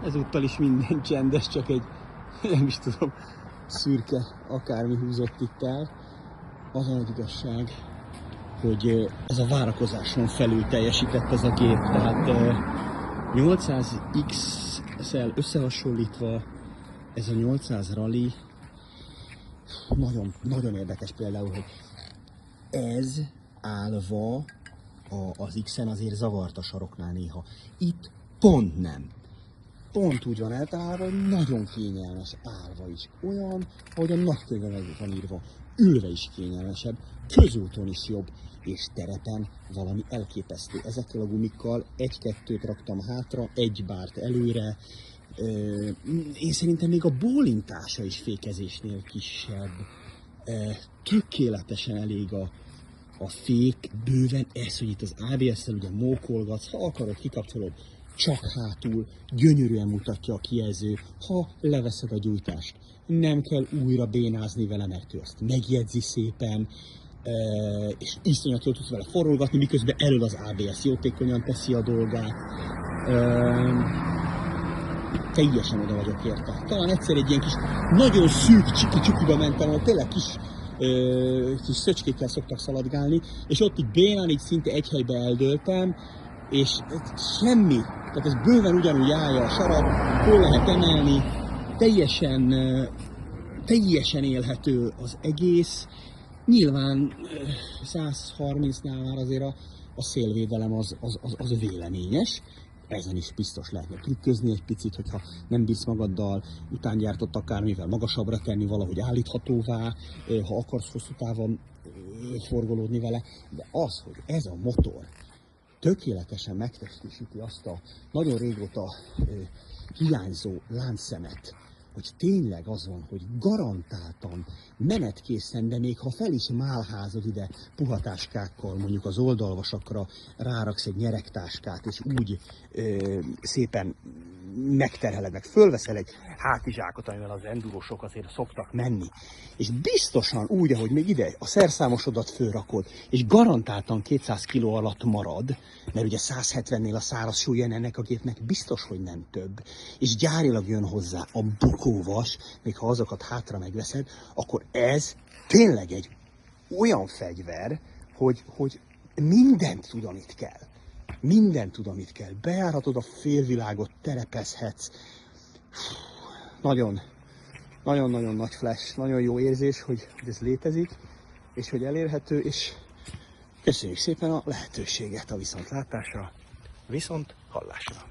ezúttal is minden csendes, csak egy, nem is tudom, szürke akármi húzott itt el. Az a nagy igazság, hogy ez a várakozáson felül teljesített ez a gép, tehát 800X-szel összehasonlítva ez a 800 Rally nagyon, nagyon érdekes például, hogy ez állva az X-en azért zavart a saroknál néha. Itt pont nem. Pont úgy van eltalálva, hogy nagyon kényelmes állva is. Olyan, ahogy a nagykönyvben meg van írva. Ülve is kényelmesebb, közúton is jobb, és terepen valami elképesztő. Ezekkel a gumikkal egy-kettőt raktam hátra, egy bárt előre. Én szerintem még a bólintása is fékezésnél kisebb. Tökéletesen elég a fék, bőven ez, hogy itt az ABS-szel ugye mókolgatsz, ha akarod, kikapcsolod, csak hátul, gyönyörűen mutatja a kijelző, ha leveszed a gyújtást. Nem kell újra bénázni vele, mert ő azt megjegyzi szépen, és iszonyat jól tudsz vele forolgatni, miközben elől az ABS jótékonyan teszi a dolgát. Teljesen oda vagyok érte. Talán egyszer egy ilyen kis, nagyon szűk csiki-csukiba mentem, ahol tényleg kis szöcskékkel szoktak szaladgálni, és ott így bénán, így szinte egy helybe eldőltem, és semmi, tehát ez bőven ugyanúgy állja a sarok, hol lehet emelni, teljesen élhető az egész. Nyilván 130-nál már azért a szélvédelem az véleményes. Ezen is biztos lehetne trükközni egy picit, hogyha nem bírsz magaddal, utángyártott akármivel magasabbra tenni, valahogy állíthatóvá, ha akarsz hosszú távon forgolódni vele. De az, hogy ez a motor tökéletesen megtestesíti azt a nagyon régóta hiányzó láncszemet, hogy tényleg az van, hogy garantáltan menetkészen, de még ha fel is málházod ide puhatáskákkal, mondjuk az oldalvasakra ráraksz egy nyeregtáskát, és úgy szépen megterheled, meg fölveszel egy hátizsákot, amivel az endurosok azért szoktak menni, és biztosan úgy, ahogy még ide a szerszámosodat fölrakod, és garantáltan 200 kg alatt marad, mert ugye 170-nél a száraz súlya ennek a gépnek biztos, hogy nem több, és gyárilag jön hozzá a bukóvas, még ha azokat hátra megveszed, akkor ez tényleg egy olyan fegyver, hogy mindent tud, amit kell. Mindent tud, amit kell. Bejárhatod a félvilágot, terepezhetsz. Nagyon-nagyon nagy flash, nagyon jó érzés, hogy ez létezik, és hogy elérhető, és köszönjük szépen a lehetőséget a viszontlátásra, viszont hallásra.